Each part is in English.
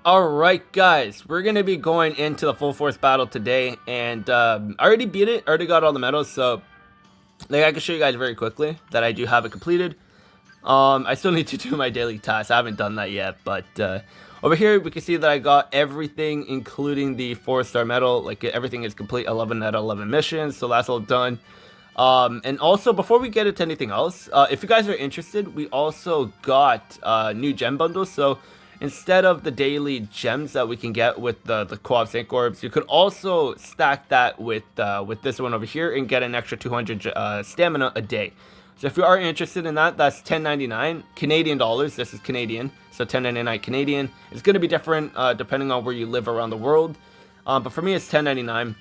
Alright guys, we're going to be going into the full force battle today, and I already beat it, already got all the medals, so like I can show you guys very quickly that I do have it completed. I still need to do my daily tasks, I haven't done that yet, but over here we can see that I got everything including the 4-star medal, like everything is complete, 11 out of 11 missions, so that's all done. And also, before we get into anything else, if you guys are interested, we also got new gem bundles. So instead of the daily gems that we can get with the co-op sync orbs, you could also stack that with this one over here and get an extra 200 stamina a day. So if you are interested in that, that's 10.99 Canadian dollars. This is Canadian, so 10.99 Canadian. It's going to be different depending on where you live around the world. But for me, it's 10.99.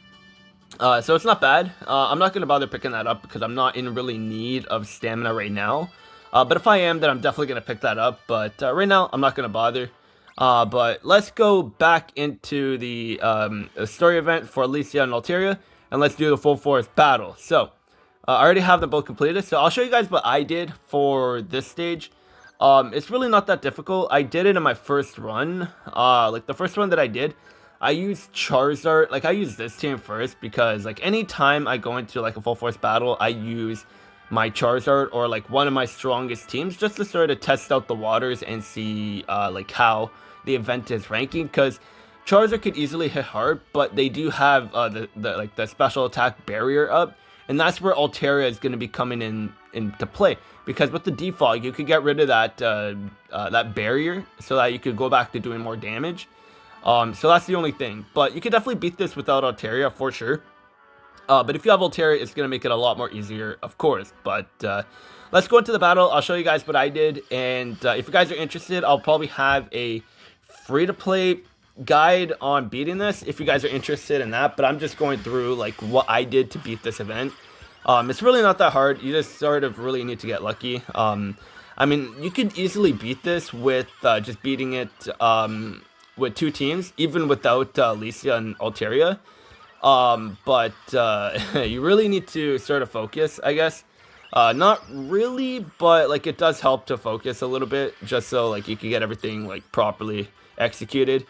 So it's not bad. I'm not going to bother picking that up because I'm not in really need of stamina right now. But if I am, then I'm definitely going to pick that up. But right now, I'm not going to bother. But let's go back into the story event for Alicia and Altaria. And let's do the full force battle. So, I already have them both completed. So I'll show you guys what I did for this stage. It's really not that difficult. I did it in my first run. Like the first one that I did, I used Charizard, like I use this team first because like anytime I go into like a full force battle, I use my Charizard or like one of my strongest teams just to sort of test out the waters and see like how the event is ranking, because Charizard could easily hit hard, but they do have the special attack barrier up, and that's where Altaria is going to be coming into play, because with the default you could get rid of that barrier so that you could go back to doing more damage. So that's the only thing. But you can definitely beat this without Altaria for sure. But if you have Altaria, it's going to make it a lot more easier, of course. But let's go into the battle. I'll show you guys what I did. And if you guys are interested, I'll probably have a free-to-play guide on beating this if you guys are interested in that. But I'm just going through like what I did to beat this event. It's really not that hard. You just sort of really need to get lucky. I mean, you could easily beat this with just beating it with two teams, even without Alicia and Altaria. But you really need to sort of focus, I guess. Not really, but like it does help to focus a little bit, just so like you can get everything like properly executed.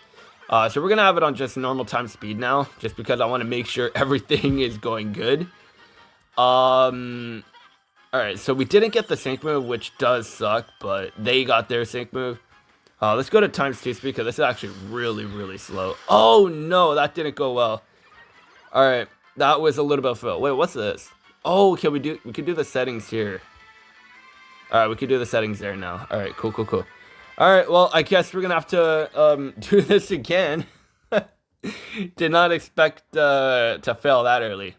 So we're gonna have it on just normal time speed now, just because I want to make sure everything is going good. Alright, so we didn't get the sync move, which does suck, but they got their sync move. Let's go to times 2 speed because this is actually really, really slow. Oh no, that didn't go well. Alright, that was a little bit of fail. Wait, what's this? Oh, can we could do the settings here. Alright, we could do the settings there now. Alright, cool. Alright, well, I guess we're gonna have to do this again. Did not expect to fail that early.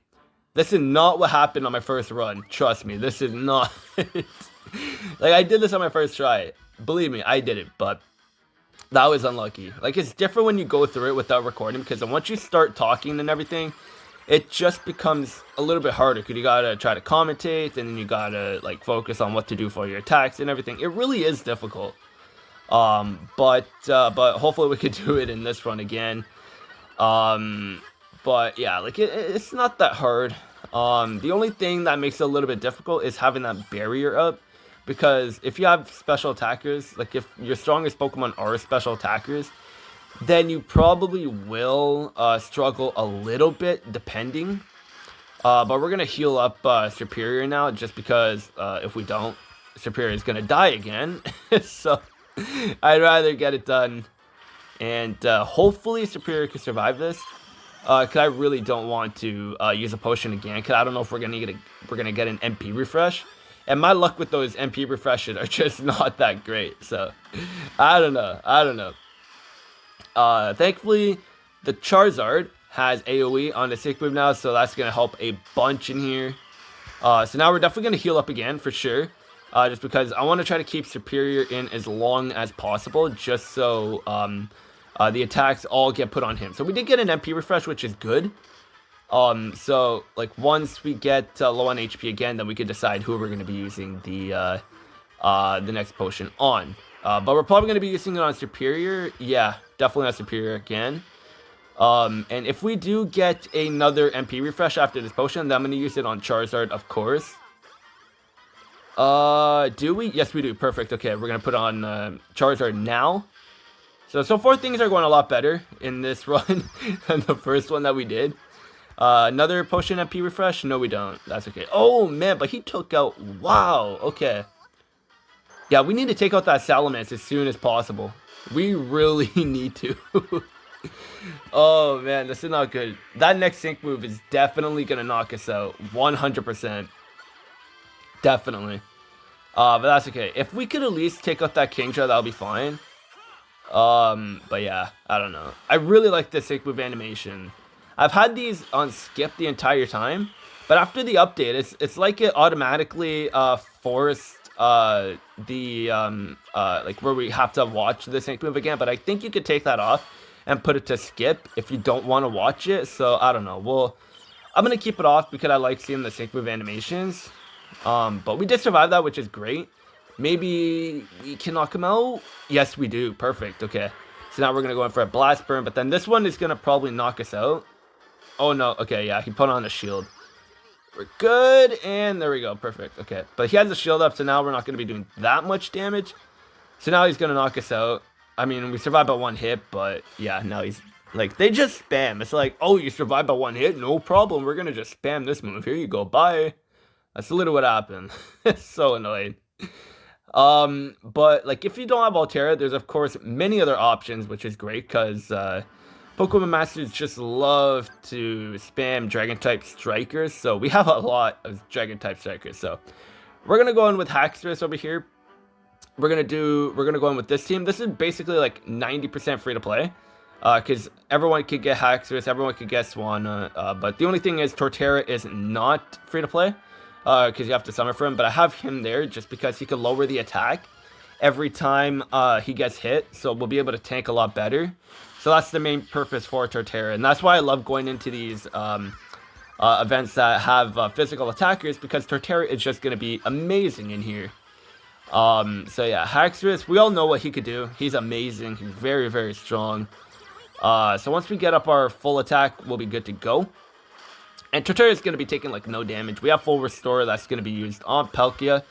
This is not what happened on my first run. Trust me, this is not. Like, I did this on my first try. Believe me, I did it, but that was unlucky. Like, it's different when you go through it without recording, because then once you start talking and everything, it just becomes a little bit harder, because you gotta try to commentate, and then you gotta like focus on what to do for your attacks and everything. It really is difficult. But hopefully we could do it in this run again. But yeah, like it's not that hard. The only thing that makes it a little bit difficult is having that barrier up. Because if you have special attackers, like if your strongest Pokemon are special attackers, then you probably will struggle a little bit, depending. But we're going to heal up Superior now, just because if we don't, Superior is going to die again. So I'd rather get it done. And hopefully Superior can survive this. Because I really don't want to use a potion again, because I don't know if we're going to get an MP refresh. And my luck with those MP refreshes are just not that great. So, I don't know. Thankfully, the Charizard has AoE on the sync move now, so that's going to help a bunch in here. So now we're definitely going to heal up again, for sure. Just because I want to try to keep Superior in as long as possible, just so the attacks all get put on him. So we did get an MP refresh, which is good. So like once we get low on HP again, then we can decide who we're going to be using the next potion on. But we're probably going to be using it on Superior. Yeah, definitely on Superior again. And if we do get another MP refresh after this potion, then I'm going to use it on Charizard, of course. Do we? Yes, we do. Perfect. Okay, we're going to put on Charizard now. So far things are going a lot better in this run than the first one that we did. Another potion MP refresh? No, we don't. That's okay. Oh, man, but he took out... Wow, okay. Yeah, we need to take out that Salamence as soon as possible. We really need to. Oh, man, this is not good. That next sync move is definitely going to knock us out. 100%. Definitely. But that's okay. If we could at least take out that Kingdra, that'll be fine. But yeah, I don't know. I really like the sync move animation. I've had these on skip the entire time, but after the update, it's like it automatically forced like where we have to watch the sync move again. But I think you could take that off and put it to skip if you don't want to watch it. So I don't know. Well, I'm gonna keep it off because I like seeing the sync move animations. But we did survive that, which is great. Maybe we can knock him out. Yes, we do. Perfect. Okay. So now we're gonna go in for a blast burn, but then this one is gonna probably knock us out. Oh no. Okay, yeah, he put on a shield. We're good, and there we go. Perfect. Okay, but he has a shield up, so now we're not gonna be doing that much damage. So now he's gonna knock us out. I mean, we survived by one hit, but yeah, now he's like, they just spam. It's like, oh, you survived by one hit? No problem. We're gonna just spam this move. Here you go. Bye. That's literally what happened. It's so annoying. But like if you don't have Altera, there's of course many other options, which is great because Pokemon Masters just love to spam Dragon type strikers. So we have a lot of Dragon type strikers. So we're gonna go in with Haxorus over here. We're gonna go in with this team. This is basically like 90% free to play. Because everyone could get Haxorus, everyone could get Swanna, but the only thing is Torterra is not free to play. Because you have to summon for him, but I have him there just because he can lower the attack every time he gets hit, so we'll be able to tank a lot better. So that's the main purpose for Torterra, and that's why I love going into these events that have physical attackers, because Torterra is just going to be amazing in here. So yeah, Haxorus, we all know what he could do. He's amazing. He's very, very strong. So once we get up our full attack, we'll be good to go. And Torterra is going to be taking like no damage. We have full restore that's going to be used on Torterra,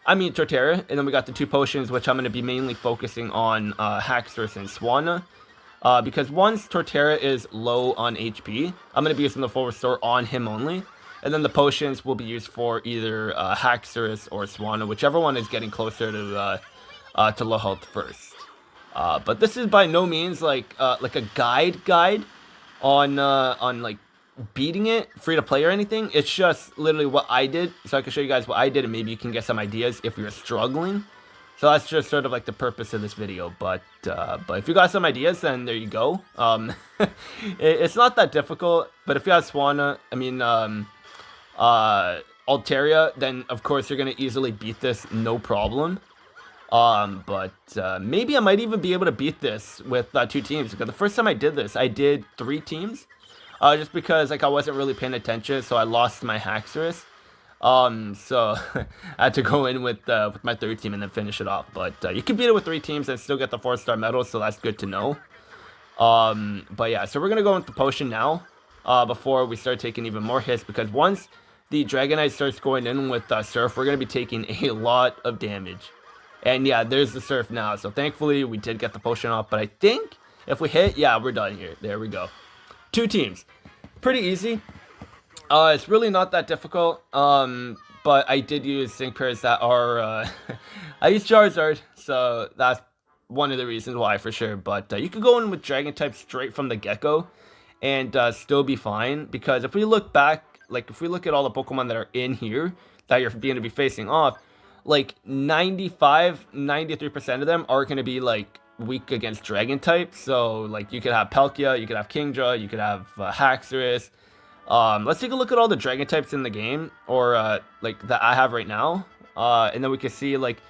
and then we got the two potions, which I'm going to be mainly focusing on Haxorus and Swanna. Because once Torterra is low on HP, I'm going to be using the full restore on him only. And then the potions will be used for either Haxorus or Swanna, whichever one is getting closer to low health first. But this is by no means like a guide on like beating it free to play or anything. It's just literally what I did, so I can show you guys what I did, and maybe you can get some ideas if you're struggling. So that's just sort of like the purpose of this video. But if you got some ideas, then there you go. It's not that difficult, but if you have Swanna, I mean Altaria, then of course you're gonna easily beat this, no problem. But maybe I might even be able to beat this with two teams, because the first time I did this, I did 3 teams. Just because like I wasn't really paying attention, so I lost my Haxorus. So I had to go in with my 3rd team and then finish it off. But you can beat it with 3 teams and still get the 4-star medal, so that's good to know. But yeah, so we're gonna go into potion now, before we start taking even more hits, because once the Dragonite starts going in with Surf, we're gonna be taking a lot of damage. And yeah, there's the Surf now. So thankfully we did get the potion off, but I think if we hit, yeah, we're done here. There we go. 2 teams. Pretty easy. It's really not that difficult. But I did use sync pairs that are I used Charizard, so that's one of the reasons why for sure. But you could go in with Dragon type straight from the get-go and still be fine, because if we look back, like if we look at all the Pokemon that are in here that you're going to be facing off, like 93% of them are going to be like weak against Dragon type. So like you could have Palkia, you could have Kingdra, you could have Haxorus. Let's take a look at all the Dragon types in the game, or like that I have right now, and then we can see like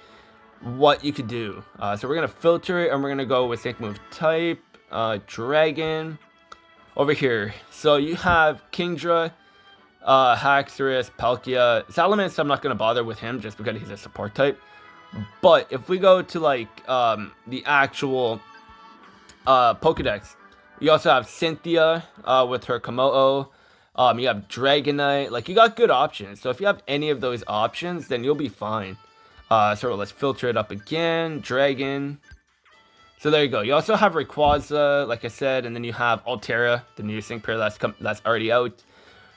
what you could do. So we're gonna filter it, and we're gonna go with sync move type, Dragon over here. So you have Kingdra, Haxorus, Palkia, Salamence. I'm not gonna bother with him just because he's a support type. But if we go to like the actual Pokedex, you also have Cynthia with her Komodo. You have Dragonite. Like, you got good options. So if you have any of those options, then you'll be fine. So let's filter it up again. Dragon. So there you go. You also have Rayquaza, like I said, and then you have Altera, the new sync pair that's already out.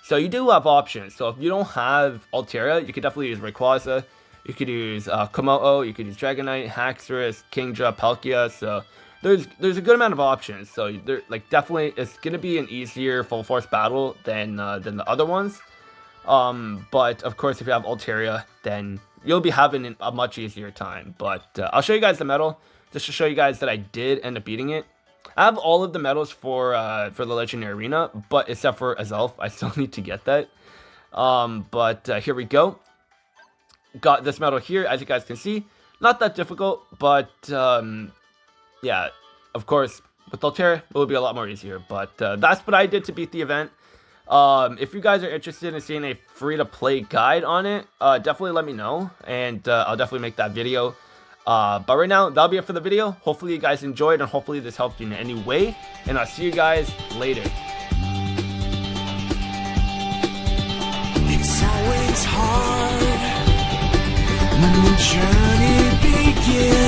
So you do have options. So if you don't have Altera, you could definitely use Rayquaza. You could use Komodo, you could use Dragonite, Haxorus, Kingdra, Palkia. So there's a good amount of options. So there, like, definitely it's gonna be an easier full force battle than the other ones. But of course, if you have Altera, then you'll be having a much easier time. But I'll show you guys the medal just to show you guys that I did end up beating it. I have all of the medals for the Legendary Arena, but except for Azelf, I still need to get that. But here we go. Got this medal here, as you guys can see. Not that difficult, but yeah, of course, with Altera, it will be a lot more easier. But that's what I did to beat the event. If you guys are interested in seeing a free-to-play guide on it, definitely let me know, and I'll definitely make that video. But right now, that'll be it for the video. Hopefully you guys enjoyed, and hopefully this helped you in any way, and I'll see you guys later. It's always hard when the journey begins.